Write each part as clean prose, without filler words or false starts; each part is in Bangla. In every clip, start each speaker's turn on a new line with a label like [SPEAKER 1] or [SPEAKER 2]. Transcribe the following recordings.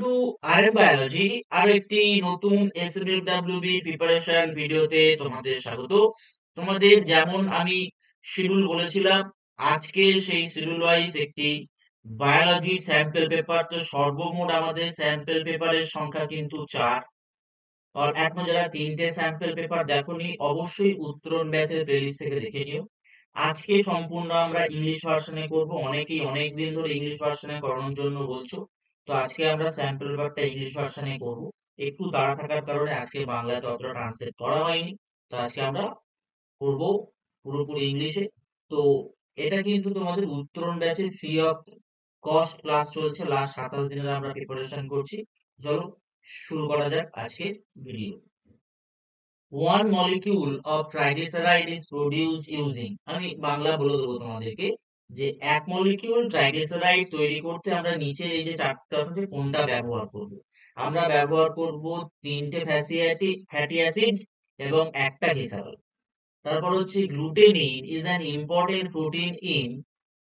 [SPEAKER 1] টু আরএম বায়োলজি আর একটি নতুন এসএমডব্লিউবি প্রিপারেশন ভিডিওতে তোমাদের স্বাগত। তোমাদের যেমন আমি শিডিউল বলেছিলাম, আজকে সেই শিডিউল ওয়াইজ একটি বায়োলজি স্যাম্পল পেপার। তো সর্বমোট আমাদের স্যাম্পল পেপারের সংখ্যা কিন্তু 4। আর এখনো যারা 3টে স্যাম্পল পেপার দেখোনি, অবশ্যই উত্তরণ ব্যাচের প্লেলিস্ট থেকে দেখে নিও। আজকে সম্পূর্ণ আমরা ইংলিশ ভার্সনে করব। অনেকেই অনেকদিন ধরে ইংলিশ ভার্সনে করানোর জন্য বলছো, তো আজকে আমরা স্যাম্পল পেপারটা ইংলিশ ভার্সনে করব। একটু তাড়া থাকার কারণে আজকে বাংলাতে অতটা ট্রান্সলেট করা হয়নি, তো aজকে আমরা করব পুরোপুরি ইংলিশে। তো এটা কিন্তু তোমাদের উত্তরণ ব্যাচে ফ্রি অফ কস্ট ক্লাস চলছে, লাস্ট 27 দিনের আমরা প্রিপারেশন করছি। চলো শুরু করা যাক আজকের video. One molecule of triglyceride is produced using, আমি বাংলা বলে দেবো তোমাদেরকে, যে এক মলিকিউল ট্রাইগ্লিসারাইড তৈরি করতে আমরা নিচের এই যে চারটা আছে কোনটা ব্যবহার করব। আমরা ব্যবহার করব 3টে ফ্যাটি অ্যাসিড এবং একটা গ্লিসারল। তারপর হচ্ছে glutenin is an important protein in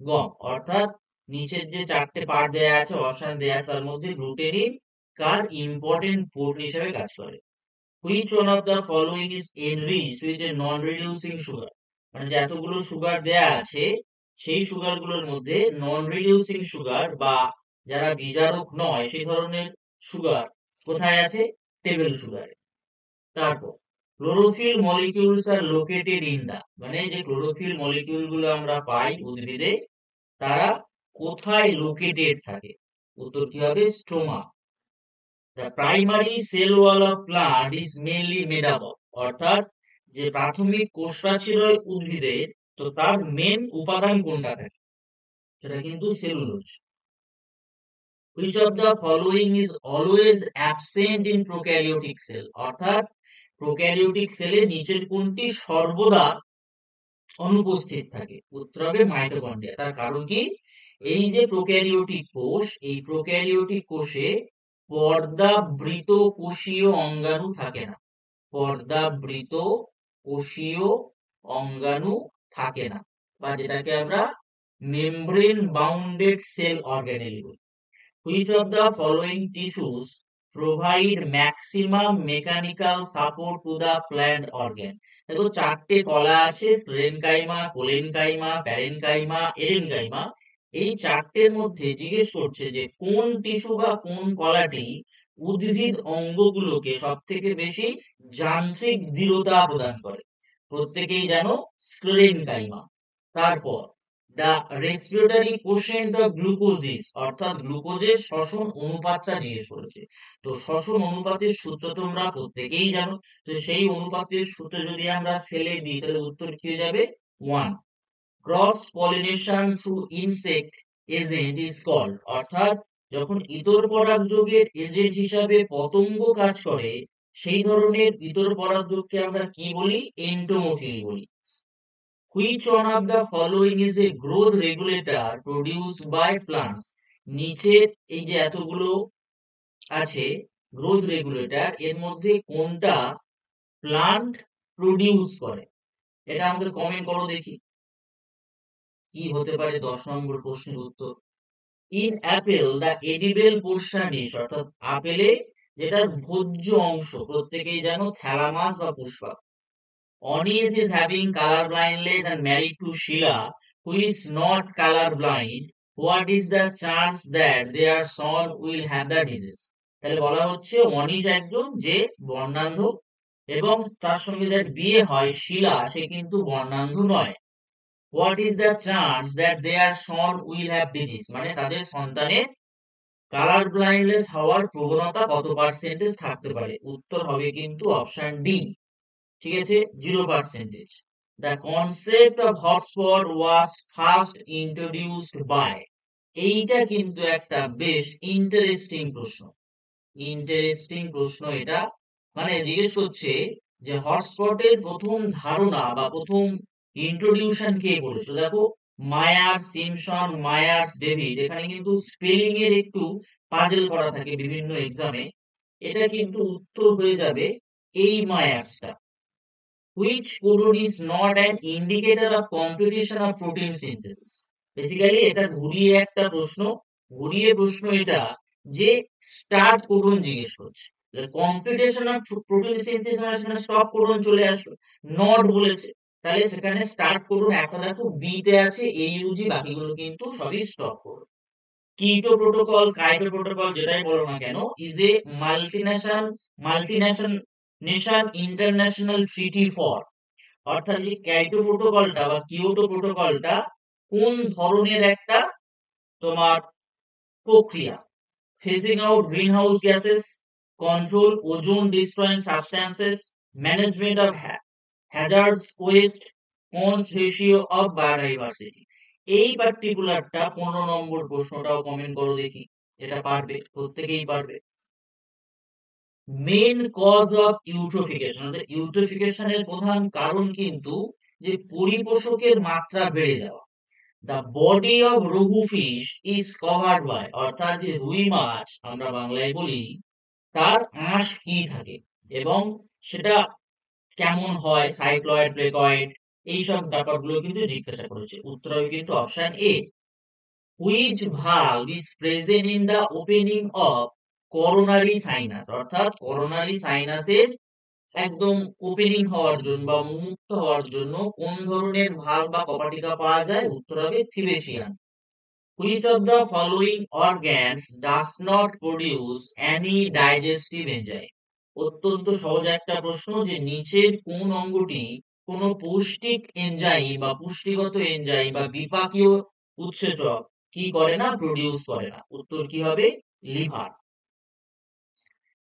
[SPEAKER 1] গম, অর্থাৎ নিচের যে চারটে পার্ট দেয়া আছে, অপশন দেয়া আছে, তার মধ্যে গ্লুটেনিন কার ইম্পর্টেন্ট প্রোটিন হিসেবে কাজ করে। Which one of the following is enriched with a non-reducing sugar? মানে যে এতগুলো সুগার দেয়া আছে, সেই সুগার গুলোর মধ্যে নন রিডিউসিং সুগার বা যারা বিজারক নয় সেই ধরনের সুগার কোথায় আছে? টেবিল সুগারে। তারপর ক্লোরোফিল মলিকিউলস আর লোকেটেড ইন দা, মানে যে ক্লোরোফিল মলিকিউল গুলো আমরা পাই উদ্ভিদে, তারা কোথায় লোকেটেড থাকে? উত্তর কি হবে? Stroma. The primary cell wall of plant is mainly made up of, অর্থাৎ যে প্রাথমিক কোষপ্রাচীর উদ্ভিদের, তো তার মেন উপাদান কোনটা থাকে? সেটা কিন্তু cellulose. Which of the following is always absent in prokaryotic cell? অর্থাৎ প্রোক্যারিওটিক সেলে নিচের কোনটি সর্বদা অনুপস্থিত থাকে? উত্তর হবে মাইটোকন্ড্রিয়া। তার কারণ কি? এই যে প্রোক্যারিওটিক কোষ, এই প্রোক্যারিওটিক কোষে পর্দাবৃত কোষীয় অঙ্গাণু থাকে না। পর্দাবৃত কোষীয় অঙ্গাণু থাকে না, বা যেটাকে আমরা মেমব্রেন বাউন্ডেড সেল অর্গানেল বলি। Which of the following tissues provide maximum mechanical support to the plant organ? দেখো চারটে কলা আছে, স্ক্লেরেনকাইমা, কোলেনকাইমা, প্যারেনকাইমা, এরেনকাইমা। এই চারটের মধ্যে জিজ্ঞেস করছে যে কোন টিস্যু বা কোন কলাটি উদ্ভিদ অঙ্গগুলোকে সব থেকে বেশি যান্ত্রিক দৃঢ়তা প্রদান করে। প্রত্যেকেই জানো স্ক্লেরেনকাইমা। তারপর দ্য রেসপিরেটরি কোশেন্ট অফ গ্লুকোজিস, অর্থাৎ গ্লুকোজের শ্বসন অনুপাতটা জিজ্ঞেস করেছে। তো শ্বসন অনুপাতের সূত্র তোমরা প্রত্যেকেই জানো। তো সেই অনুপাতের সূত্র যদি আমরা ফেলে দিই, তাহলে উত্তর কি হয়ে যাবে? 1। Cross pollination through insect agent is called, অর্থাৎ যখন ইতর পরাগযোগের এজেন্ট হিসাবে পতঙ্গ কাজ করে, সেই ধরনের ইতর পরাগযোগকে আমরা কি বলি? এন্টোমোফিলি বলি। Which one of the following is a growth regulator produced by plants? নিচের এই যে এতগুলো আছে গ্রোথ রেগুলেটর, এর মধ্যে কোনটা প্লান্ট প্রডিউস করে? এটা আমাকে কমেন্ট করো দেখি কি হতে পারে 10 নম্বর প্রশ্নের উত্তর। In Apple the edible portion is, অর্থাৎ আপেলে যেটার ভোজ্য অংশ প্রত্যেকেই জানো থ্যালামাস বা পুষ্পক। Onish is having color blindness and married to Sheila, who is not color blind. What is the chance that their son will have the disease? তাহলে বলা হচ্ছে অনিশ একজন যে বর্ণান্ধ, এবং তার সঙ্গে যার বিয়ে হয় শিলা, সে কিন্তু বর্ণান্ধ নয়। What is the chance that their son will have disease? মানে তাদের সন্তানের কালার ব্লাইন্ডনেস হওয়ার প্রবণতা কত পার্সেন্টেজ থাকতে পারে? উত্তর হবে কিন্তু অপশন ডি। ঠিক আছে, 0%। The concept of hotspot was first introduced by, এইটা কিন্তু একটা বেশ ইন্টারেস্টিং প্রশ্ন। ইন্টারেস্টিং প্রশ্ন এটা। মানে জিজ্ঞেস করছে যে হটস্পটের প্রথম ধারণা বা প্রথম ইন্ট্রোডিউশন কে করেছিল। দেখো মায়ার, সিমসন, মায়ার্স, ডেভিড, এখানে কিন্তু স্পেলিং এর একটু পাজেল করা থাকে বিভিন্ন এক্সামে। এটা কিন্তু উত্তর হয়ে যাবে এই মায়ার্সটা। Which codon is not an indicator of completion of protein synthesis? Basically এটা ঘুরিয়ে একটা প্রশ্ন, ঘুরিয়ে প্রশ্ন এটা, যে স্টার্ট কোডন জিজ্ঞেস করছে, কম্পিটিশন অফ প্রোটিন সিনথেসিস মানে সেখানে স্টপ কোডন চলে আসলো, নট বলেছে, তাহলে সেখানে স্টার্ট কোডন একটা দেখো বি তে আছে, এইউজি, বাকিগুলো কিন্তু সবই stop codon. Kyoto protocol, Kyoto protocol যেটাই বলো না কেন, is a multination nation international treaty for, অর্থাৎ এই কাইটো প্রোটোকলটা বা কিয়োটো প্রোটোকলটা কোন ধরনের একটা তোমার প্রক্রিয়া, phasing out greenhouse gases, control ozone destroying substances, management of hazardous waste, cons ratio of biodiversity। এই পার্টিকুলারটা 15 নম্বর প্রশ্নটাও কমেন্ট করো দেখি, এটা পারবে, প্রত্যেকেই পারবে। মেইন কজ অফ ইউট্রোফিকেশন, অর্থাৎ ইউট্রোফিকেশনের প্রধান কারণ কিন্তু যে পরিপোষকের মাত্রা বেড়ে যাওয়া। The body of Raghu fish is covered by, অর্থাৎ যে রুই মাছ আমরা বাংলায় বলি, তার আঁশ কি থাকে এবং সেটা কেমন হয়, সাইক্লয়েড, প্লেকয়েড, এইসব ব্যাপারগুলো কিন্তু জিজ্ঞাসা করেছে। উত্তর হবে কিন্তু option A. Which valve is present in the opening of coronary sinus, অর্থাৎ করোনারি সাইনাসের একদম ওপেনিং হওয়ার জন্য বা উন্মুক্ত হওয়ার জন্য কোন ধরনের ভালভ বা কপাটিকা পাওয়া যায়, উত্তর হবে থিবেশিয়ান। Which of the following organs does not produce any digestive enzyme? অত্যন্ত সহজ একটা প্রশ্ন, যে নিচের কোন অঙ্গটি কোন পৌষ্টিক এনজাইম বা পুষ্টিগত এনজাইম বা বিপাকীয় উৎসেচক কি করে না, প্রডিউস করে না, উত্তর কি হবে, liver.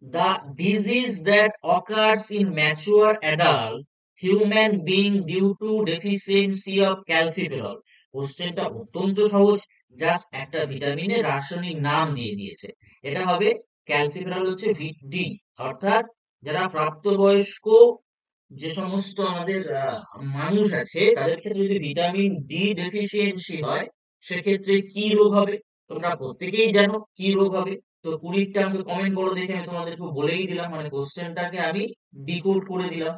[SPEAKER 1] The disease that occurs in mature adult human being due to deficiency of calciferol, কোশ্চেনটা অত্যন্ত সহজ, জাস্ট একটা ভিটামিনের রাসায়নিক নাম দিয়ে দিয়েছে, এটা হবে ক্যালসিফেরল হচ্ছে ডি, অর্থাৎ যারা প্রাপ্তবয়স্ক যে সমস্ত আমাদের মানুষ আছে তাদের ক্ষেত্রে যদি ভিটামিন ডি ডেফিসিয়েন্সি হয়, সেক্ষেত্রে কি রোগ হবে, তোমরা প্রত্যেকেই জানো কি রোগ হবে। তো 20টা আমাকে কমেন্ট করো দেখে, আমি তোমাদেরকে বলেই দিলাম, মানে কোশ্চেনটাকে আমি ডিকোড করে দিলাম।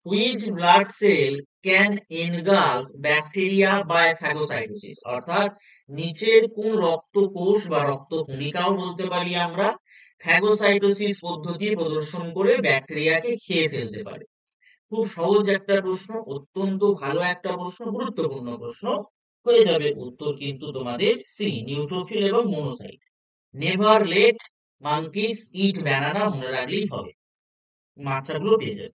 [SPEAKER 1] Which blood cell can engulf bacteria by phagocytosis, অর্থাৎ নিচের কোন রক্ত কোষ বা রক্ত কণিকাও বলতে পারি আমরা, ফ্যাগোসাইটোসিস পদ্ধতি প্রদর্শন করে ব্যাকটেরিয়াকে খেয়ে ফেলতে পারে। খুব সহজ একটা প্রশ্ন, অত্যন্ত ভালো একটা প্রশ্ন, গুরুত্বপূর্ণ প্রশ্ন, হয়ে যাবে উত্তর কিন্তু তোমাদের সি, নিউট্রোফিল এবং মোনোসাইট। নেভার লেট মাঙ্কিস ইট ব্যানানা, মনে রাখলেই হবে, মাত্রাগুলো পেয়ে যাবে।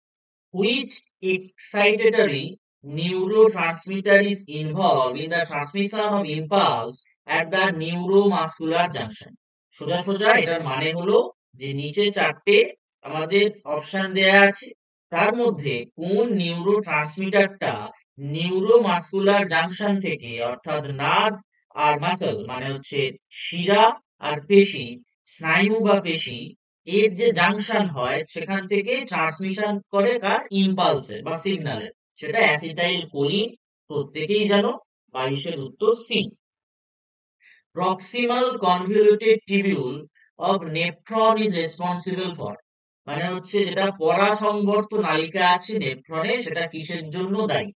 [SPEAKER 1] Which excitatory neurotransmitter is involved in the transmission of impulse at the neuromuscular junction? সোজা সোজা এটার মানে হলো যে নিচে চারটে আমাদের অপশন দেয়া আছে, তার মধ্যে কোন নিউরো ট্রান্সমিটারটা নিউরোমাসকুলার জাংশন থেকে, অর্থাৎ নার্ভ আর মাসল মানে হচ্ছে শিরা আর পেশি, স্নায়ু বা পেশি, এর যে জাংশন হয় সেখান থেকে ট্রান্সমিশন করে কার, ইম্পালসের বা সিগন্যালের, সেটা অ্যাসিটাইল কোলিন, প্রত্যেকেই জানো, 22-এর উত্তর C. Proximal convoluted tubule of nephron is responsible for, মানে হচ্ছে যেটা পরাসংবর্ত নালিকা আছে নেফ্রনে, সেটা কিসের জন্য দায়ী,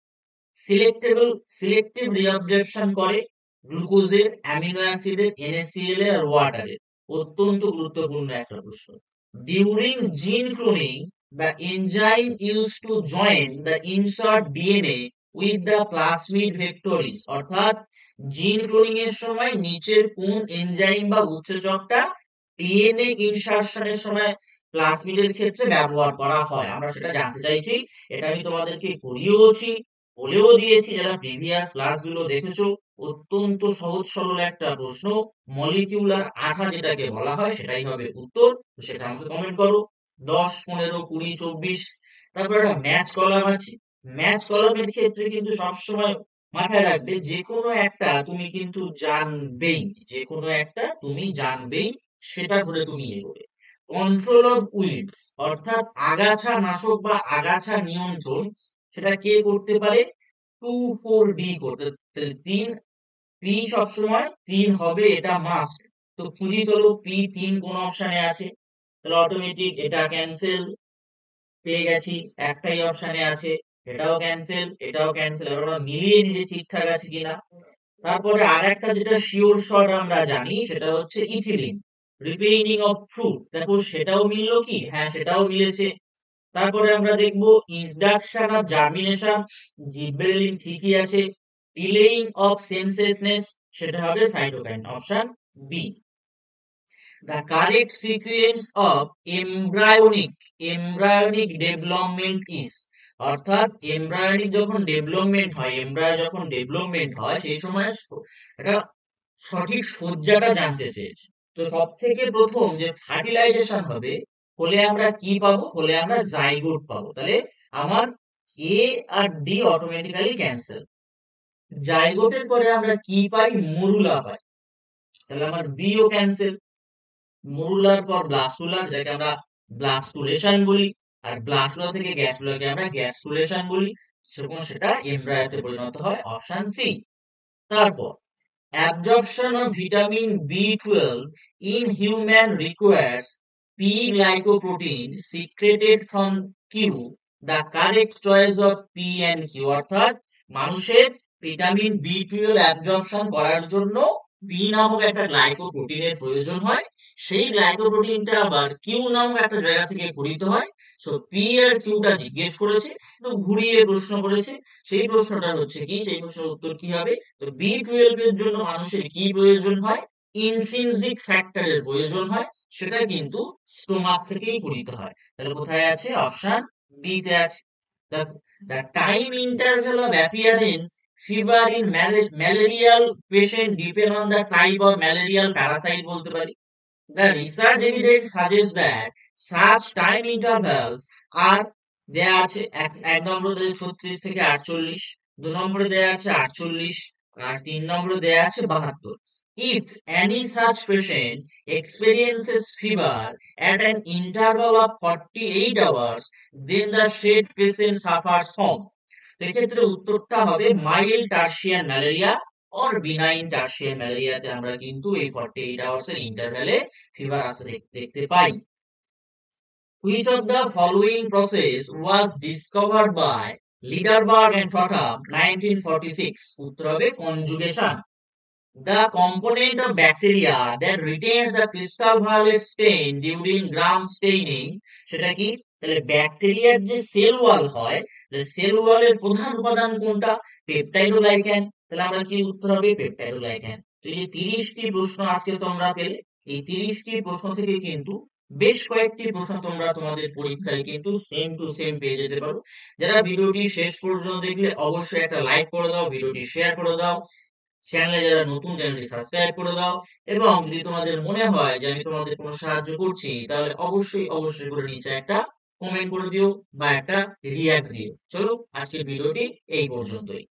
[SPEAKER 1] সিলেক্টিভ রিঅ্যাবজর্পশন করে গ্লুকোজের, অ্যামিনো অ্যাসিডের, NaCl এর আর ওয়াটারের। অত্যন্ত গুরুত্বপূর্ণ একটা প্রশ্ন। ডিউরিং জিন cloning the enzyme used to join the insert DNA with the plasmid vector is, অর্থাৎ জিন ক্লোনিং এর সময় নিচের কোন এনজাইম বা উৎসেচকটা ডিএনএ ইনসার্শনের সময় প্লাসমিডের ক্ষেত্রে ব্যবহার করা হয়, আমরা সেটা জানতে চাইছি। এটা আমি তোমাদেরকে করিয়েওছি, বলেও দিয়েছি, যারা প্রিভিয়াস ক্লাসগুলো দেখেছো। অত্যন্ত সহজ সরল একটা প্রশ্ন, মলিকিউলার আঠা যেটাকে বলা হয় সেটাই হবে উত্তর, সেটা আমাকে কমেন্ট করো 10, 15, 20, 24। তারপর একটা ম্যাচ কলাম আছে, ম্যাচ কলামের ক্ষেত্রে কিন্তু সবসময় মাথায় রাখবে যে কোনো একটা তুমি কিন্তু জানবেই, যে কোনো একটা তুমি জানবেই, সেটা ধরে তুমি এগোবে। কন্ট্রোল অফ উইডস, অর্থাৎ আগাছা নাশক বা আগাছা নিয়ন্ত্রণ, সেটা কে করতে পারে, 2,4-D করতে, তিন, পি সবসময় 3 হবে, এটা মাস্ট। তো খুঁজি চলো P3 কোন অপশনে আছে, তাহলে অটোমেটিক এটা ক্যান্সেল, পেয়ে গেছি, একটাই অপশনে আছে, এটাও ক্যান্সেল, এটাও ক্যান্সেল, আমরা মিলিয়ে নিয়ে ঠিকঠাক আছে কিনা। তারপরে আরেকটা যেটা শিওর শট আমরা জানি, সেটা হচ্ছে ইথিলিন, রিপেইনিং অফ ফ্রুট, দেখো সেটাও মিললো কি, হ্যাঁ সেটাও মিলেছে। তারপরে আমরা দেখবো ইন্ডাকশন অফ জার্মিনেশন, জিবরেলিন ঠিকই আছে। ডিলেইং অফ সেন্সেসনেস, সেটা হবে cytokine, option B. The correct sequence of embryonic development is, অর্থাৎ এমব্রায়োনিক যখন ডেভেলপমেন্ট হয়, এমব্রায়ো যখন ডেভেলপমেন্ট হয় সেই সময় এটা সঠিক সজ্জাটা জানতে চেয়েছে। তো সব থেকে প্রথম যে ফার্টিলাইজেশন হবে, হলে আমরা কি পাবো, হলে আমরা জাইগোট পাবো। তাহলে আমার এ আর ডি অটোমেটিক্যালি ক্যান্সেল। জাইগোটের পরে আমরা কি পাই, মরুলা পাই, তাহলে আমার বিও ক্যান্সেল। মরুলার পর ব্লাস্টুলা, যেটাকে আমরা ব্লাস্টুলেশন বলি, আর ব্লাস্টুলা থেকে গ্যাস্টুলাকে আমরা গ্যাস্টুলেশন বলি, সেটা এমব্রায়োতে পরিণত হয়, অপশন সি। তারপর absorption of vitamin B12 in human requires P-glycoprotein secreted from Q. The correct choice of P and Q, অর্থাৎ মানুষের ভিটামিন B12 অ্যাবজর্পশন করার জন্য P নামক একটা গ্লাইকোপ্রোটিনের প্রয়োজন হয়। সেই গ্লাইকোপ্রোটিনটা আবার Q নামক একটা জায়গা থেকে গঠিত হয়। সো P আর Qটা জিজ্ঞেস করেছে, তো ঘুরিয়ে প্রশ্ন করেছে। সেই প্রশ্নটা হচ্ছে কি, সেই প্রশ্নের উত্তর কি হবে, তো B12 এর জন্য মানুষের কি প্রয়োজন হয়, ইনট্রিনসিক ফ্যাক্টরের প্রয়োজন হয়, সেটা কিন্তু স্টোমাক থেকেই গঠিত হয়। তাহলে কোথায় আছে, অপশন বি তে আছে। The time interval of appearance fever in malarial patient depend on the type of malarial parasite বলতে পারি। The research evidence suggests that such time intervals are, দেয়া আছে এক নম্বরে দেয়া 36 থেকে 48, 2 নম্বরে দেয়া আছে 48, আর 3 নম্বরে দেয়া আছে 72। If any such patient experiences fever at an interval of 48 hours, then the said patient suffers from, এক্ষেত্রে উত্তরটা হবে mild tertian malaria or benign tertian ম্যালেরিয়াতে আমরা কিন্তু এই 48 আওয়ার্স এর ইন্টারভ্যালে ফিভার আসতে দেখতে পাই। Which of the following process was discovered by Liederberg and Totham 1946? উত্তর হবে conjugation. The component of bacteria that retains the crystal violet stain during gram staining, সেটা কি, তাহলে ব্যাকটেরিয়ার যে সেল ওয়াল হয়, সেল ওয়ালের প্রধান উপাদান কোনটা, পেপটাইডোগ্লাইক্যান। তাহলে আমরা কি উত্তর হবে, পেপটাইডোগ্লাইক্যান। তো এই যে 30টি প্রশ্ন আজকে তোমরা পেলে, এই 30টি প্রশ্ন থেকে কিন্তু বেশ কয়েকটি প্রশ্ন তোমরা তোমাদের পরীক্ষায় কিন্তু সেম টু সেম পেয়ে যেতে পারো। যারা ভিডিওটি শেষ পর্যন্ত দেখলে অবশ্যই একটা লাইক করে দাও, ভিডিওটি শেয়ার করে দাও, চ্যানেলে যারা নতুন চ্যানেলটি সাবস্ক্রাইব করে দাও, এবং যদি তোমাদের মনে হয় যে আমি তোমাদের কোনো সাহায্য করছি, তাহলে অবশ্যই করে নিচে একটা কমেন্ট করে দিও বা একটা রিঅ্যাক্ট দিও। চলো আজকের ভিডিওটি এই পর্যন্তই।